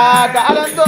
ఆ కాలంతో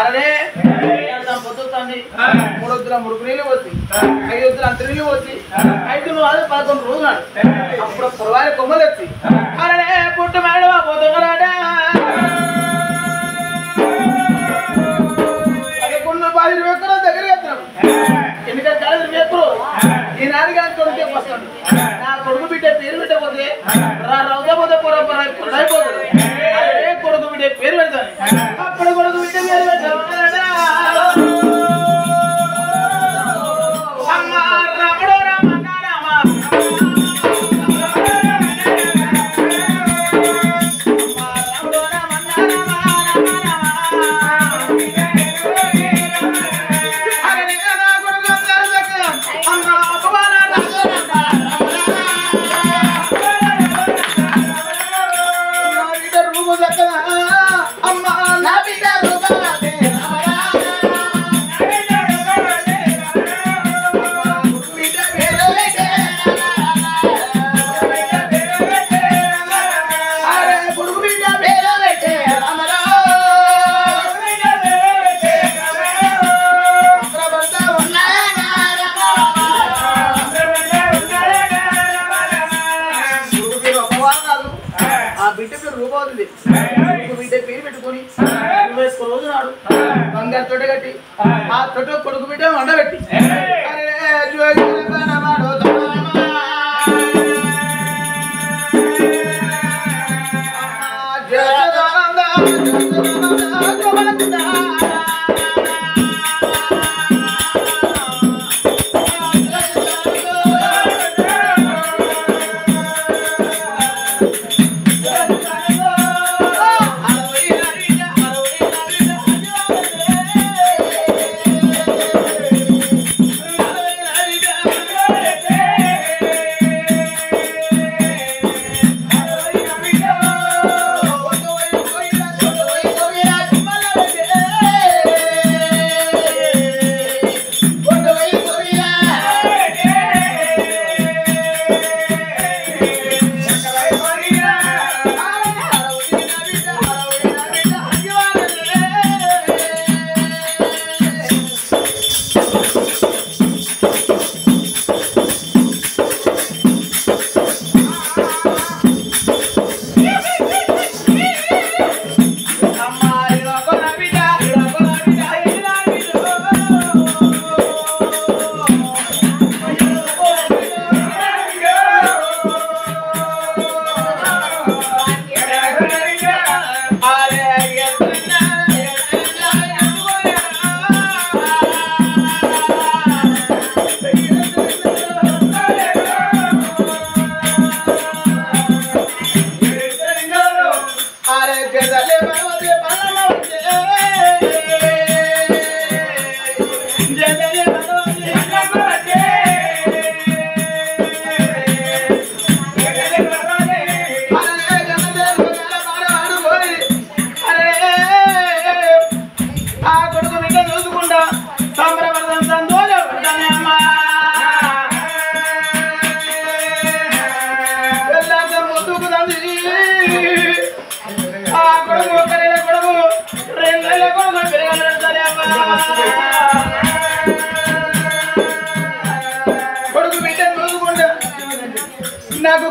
అరే పొద్దుతుంది 3 వద్దుల మురుగు నీళ్ళు పోసి 5 వద్దుల అంత నీళ్ళు పోసి 5 వాళ్ళు 11 రోజులు నాడు అప్పుడు పొరవాలి కొమ్మలు వచ్చి అరే పుట్టు మేడవా పోతున్నాడా అది కొన్ని 10 ఎకరాల దగ్గర ఎత్తున్నాం ఎందుకంటే కాదు ఎప్పుడు ఈ నాన్నగారి కొడుకే వస్తాడు నా కొడుకు బిడ్డ పేరు పెట్టకపోతే రౌకపోతే పొరైపోతుంది అదే కొడుకు బిడ్డ పేరు పెడతాను అప్పుడు కొడుకు బిడ్డ పేరు పెట్టాడు బిడ్డ పేరు పెట్టుకొని 21 రోజు నాడు బంగారు తొట్ట కట్టి ఆ తొట్ట కొడుకు బిడ్డ వండబెట్టి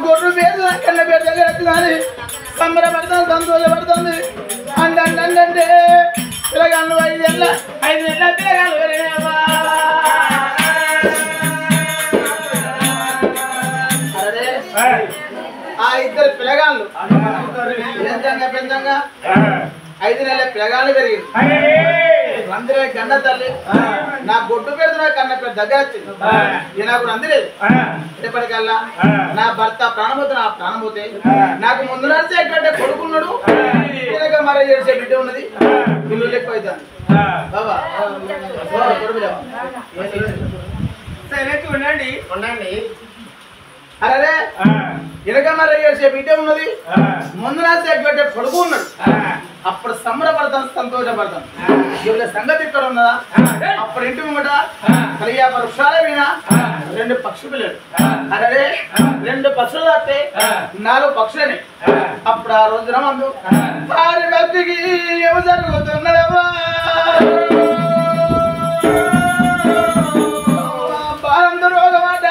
గొర్రె పేరు కన్న పేరు దగ్గర వచ్చిందని సంబరపడుతుంది సంతోషపడుతుంది అంటే పిల్లగాళ్ళు 5 ఏళ్ళ పిల్లగాళ్ళు ఆ ఇద్దరు పిల్లగాళ్ళు పెంచంగా 5 నెలల పిల్లగాళ్ళు పెరిగింది అందరే కన్న తల్లి నా బొట్టు పెడుతున్నా కన్న పేరు దగ్గర వచ్చింది నాకు అందలేదు ఎప్పటికల్లా నా భర్త ప్రాణపోతే నా ప్రాణపోతే నాకు ముందు నడిచే ఎక్కడంటే కొడుకున్నాడు మరి చేసే బిడ్డ ఉన్నది పిల్లలు ఎక్కువ అవుతాను బాబా ఉండండి అరే ఇరగ మరి చేసే బిడ్డ ఉన్నది ముందు నడిచే ఎక్కడంటే కొడుకు ఉన్నాడు అప్పుడు సంబరపడతాను సంతోషపడతాను ఇవాళ సంగతి ఇక్కడ ఉన్నదా అప్పుడు ఇంటి ముంగట కలియా వృక్షాలే వినా 2 పక్షులు పిల్లలు అరే 2 పక్షులు వస్తే 4 పక్షులని అప్పుడు ఆ రోజున మందు వారి భక్తికి ఏమి జరుగుతున్నదమ్మా బాలందు రోగమాట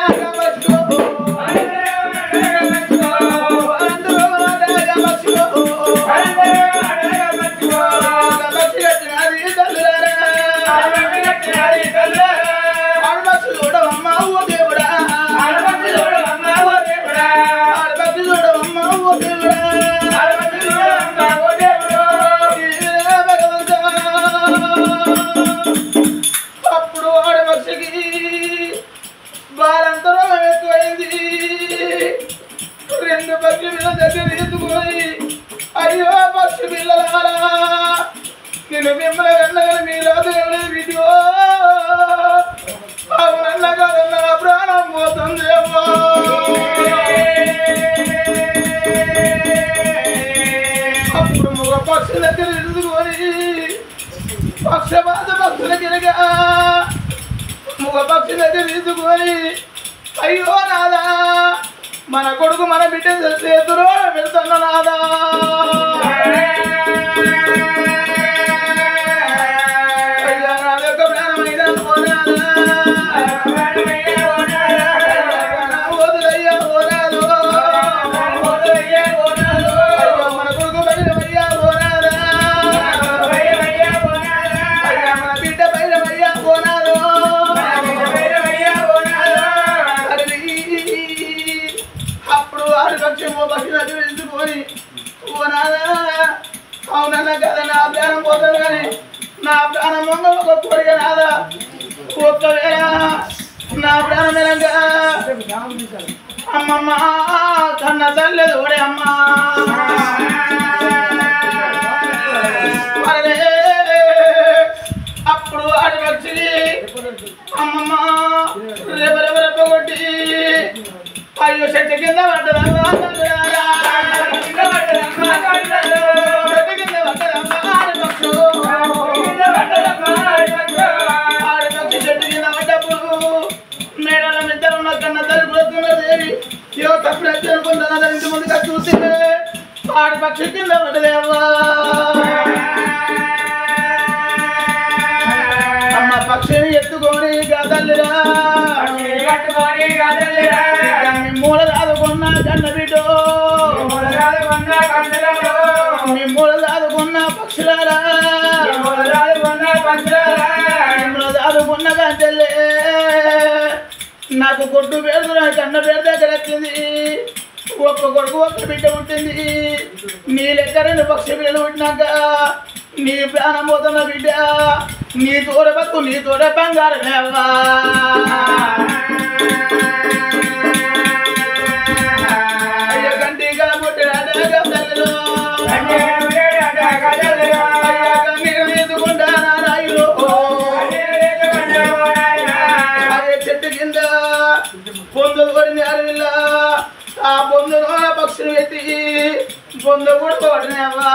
అయ్యో పక్షి పిల్లలారా నేను మిమ్మల్ని వెళ్ళగల మీలో వీడియో అవునన్నగా ప్రాణం పోతుంది అమ్మా అప్పుడు మగ పక్షి దగ్గర ఎదుగుకొని పక్షపాత పక్షుల గిరగా మగ పక్షి దగ్గర ఎదుగుకొని అయ్యో నాదా మన కొడుకు మన బిడ్డ చేతురు వెళ్తున్న నాదా అయ్యా నాదొక్క ప్రాణమైన ఓదులయ్యా ఓనాదు మన కొడుకు బయటమయ్యా ఓనాదా అయ్యా మన బిడ్డ బయటమయ్యా ఓనాదు అప్పుడు ఆరు పక్షమో పక్షి ఎంచుకొని ఓనాదా అవునన్నా కదా నా ప్రాణం పోతాను కానీ నా ప్రాణం మొంగ ఒక కోరిక నాదా ఒక్కవేళ నా ప్రాణం వెనక అమ్మమ్మ కన్న తల్లేదు ఓడే అమ్మ అప్పుడు ఆడి పక్షి అమ్మమ్మ రెపరెప కొట్టి అయ్యో చెట్టు కింద పడ్డదమ్మా చెట్టు కింద పడ్డప్పుడు మేడల మిద్దరు ఉన్న కన్న తల్లి దేవి ఇవో తప్పుడు అనుకుంటున్నా ఇంటి ముందుగా చూసి ఆడి పక్షి కింద పడ్డదేవా అమ్మ పక్షిని ఎత్తుకొని గదల్లిరా మూల దాదుకున్న కన్న బిడ్డో మీ మూల దాదుకున్న పక్షులారా మూల దాదుకున్న గంటలే నాకు కొట్టు పేరు కన్న పేరు దగ్గర వచ్చింది ఒక్క కొడుకు ఒక్క బిడ్డ ఉంటుంది నీ లెక్క 2 పక్షి పిల్లలు పుట్టినాక నీ ప్రాణం పోతున్న బిడ్డ నీ తోడ బతుకు నీ తోడ బంగారం లేవా అయ్యో కంటి గల పుట్టిన తల్లిలో మీరు తీసుకుంటా నారాయుడు అదే చెట్టు కింద పొందు కొడింది అరవిల్ల ఆ పొందులో పక్షులు ఎత్తి పొందు కూడా కొట్టినవా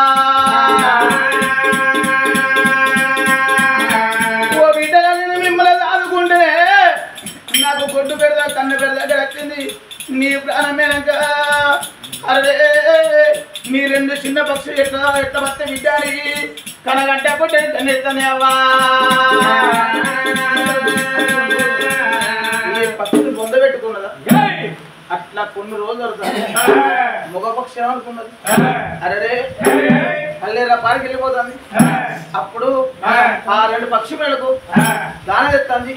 ఓ బిడ్డలని మిమ్మల్ని దాదుకుంటే నాకు కొట్టు పెడదా కన్ను పెడదా దగ్గర వచ్చింది నీ ప్రాణమేనక అరే మీ 2 చిన్న పక్షులు ఎట్లా బస్తే బిడ్డాలి కనగంటే పుట్టే తనేవా పక్షులు పొందబెట్టుకున్నదా ఇట్లా కొన్ని రోజులు జరుగుతుంది మగ పక్షి ఏమనుకున్నది అరే పల్లెరా పారికి వెళ్ళిపోతుంది అప్పుడు ఆ 2 పక్షి పిల్లలకు దాన తెస్తుంది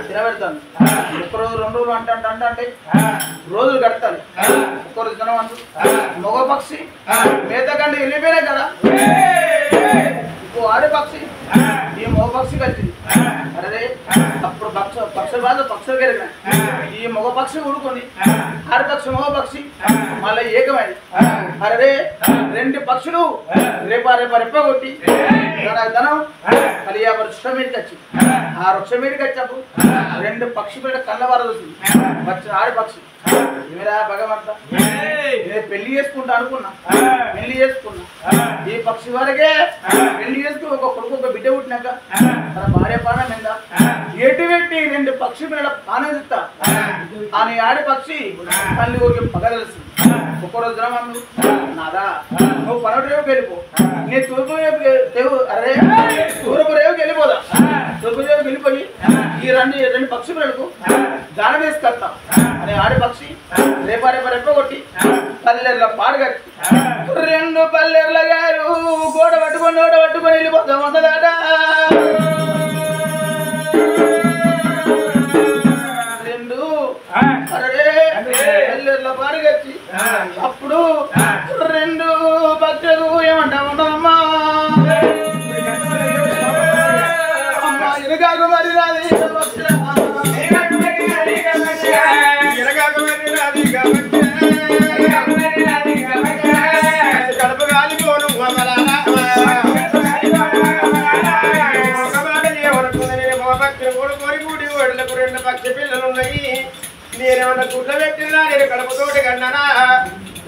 తినబెడుతుంది ఒక్కరోజు 2 రోజులు అంటే రోజులు గడతాను ఒక్కరోజు తినవంటు మగ పక్షి మేత కంటే వెళ్ళిపోయినాయి కదా ఆడే పక్షి ఈ మగ పక్షి కలిసింది అరే అప్పుడు పక్షి బాధ పక్షులు పెరిగిన ఈ మగ పక్షి ఊడుకొని ఆడపక్షి మగ పక్షి మళ్ళీ ఏకమైంది అరే 2 పక్షులు రెప్ప కొట్టి ధనం కలియా వృక్షం మీదకి వచ్చి ఆ వృక్షం మీదకి వచ్చినప్పుడు 2 పక్షి బిడ్డ కళ్ళవార చూసింది వచ్చిన ఆడపక్షి ఏమిరా భగవంత నేను పెళ్లి చేసుకుంటా అనుకున్నా పెళ్లి చేసుకున్నా ఈ పక్షి వరకే పెళ్లి చేసుకుని ఒక కొడుకు ఒక బిడ్డ పుట్టినాక తన భార్య పానం మీద ఎటు పెట్టి 2 పక్షి పిల్లల పానం ఇస్తా అని ఆడి పక్షి తల్లి ఊరికి పగ తెలుస్తుంది ఒక్కరోజు దినమన్ను నాదా నువ్వు పనటి రేవుకి వెళ్ళిపో నేను తూర్పు రేవుకి వెళ్ళిపోదా తూర్పు రేవుకి వెళ్ళిపోయి ఈ 2 పక్షి పిల్లలకు దానం వేసుకొస్తా అని ఆడి పక్షి రెప్ప కొట్టి పల్లెర్ల పాడు కట్టి 2 పల్లెర్ల గారు గోడ పట్టుకొని వెళ్ళిపోతాం మొదలాట 2 పల్లెర్ల పాడు కట్టి అప్పుడు 2 పక్షులు ఏమంటావు అమ్మా అమ్మా ఇరుగాకు మరి రాది కడప గాలిపోను కోరి కూడి ఓడలకు 2 పక్షి పిల్లలు ఉన్నాయి నేనేమన్నా గుడ్ల పెట్టినా నేను కడపతోటి కన్నానా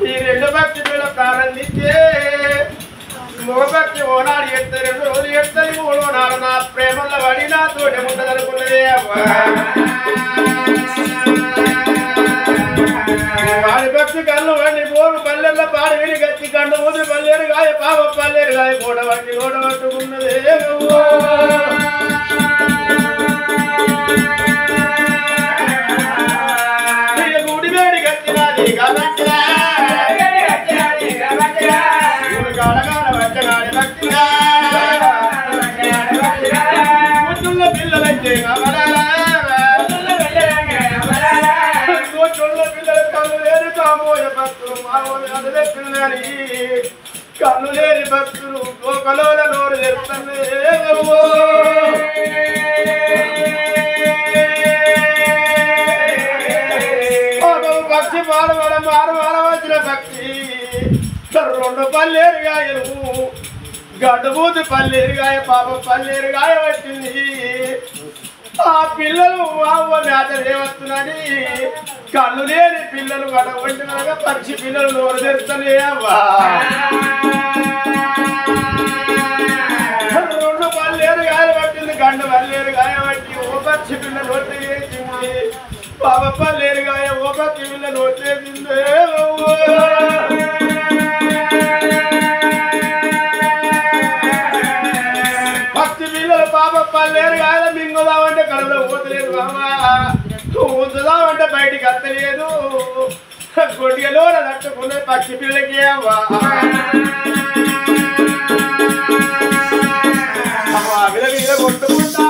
ఈ 2 పక్షి పిల్లలు ప్రారంభించే మగ పక్షి ఓనాడు ఎత్తే 2 రోజులు ఎత్తని 3 ఓనాడు నా ప్రేమల పడి నా తోటి ఉండదనుకున్నదే వాడి కళ్ళు వండి పోరు పల్లెల్లో పాడి విని గచ్చి కండు ఊది పల్లెరు గాయ పాప పల్లెరు గాయ గోడ పట్టుకున్నదే గుడి వేడి గచ్చినది ముద్దుల పిల్లలంటే కన్ను లేని భక్తులు లోకలోన నోరు తెరుస్తుంది పక్షి మారవాడ వచ్చిన పక్షి 2 పల్లెరుగాయలు గడ్డబూతి పల్లెరుగాయ పాప పల్లెరుగాయ వచ్చింది ఆ పిల్లలు మేత వస్తున్నాని కళ్ళు లేని పిల్లలు గడవంటినగా పక్షి పిల్లలు నోరు తెరుస్తలే అవ్వా 2 పల్లెరు గాయ పట్టింది గండ పల్లెరు గాయ పట్టి ఓ పక్షి పిల్ల నోట్లు వేసింది పాప పల్లెరు గాయ ఓ పక్షి పిల్ల నోట్లు వేసింది పక్షి పిల్లలు పాప పల్లెరు గాయ మింగుదామంటే కడుపులో ఊతలేదు ఊతుదామంటే బయటికి అత్తలేదు గొడ్డిలో తట్టుకున్న పక్షి పిల్లలకి మీద కొట్టుకుంటా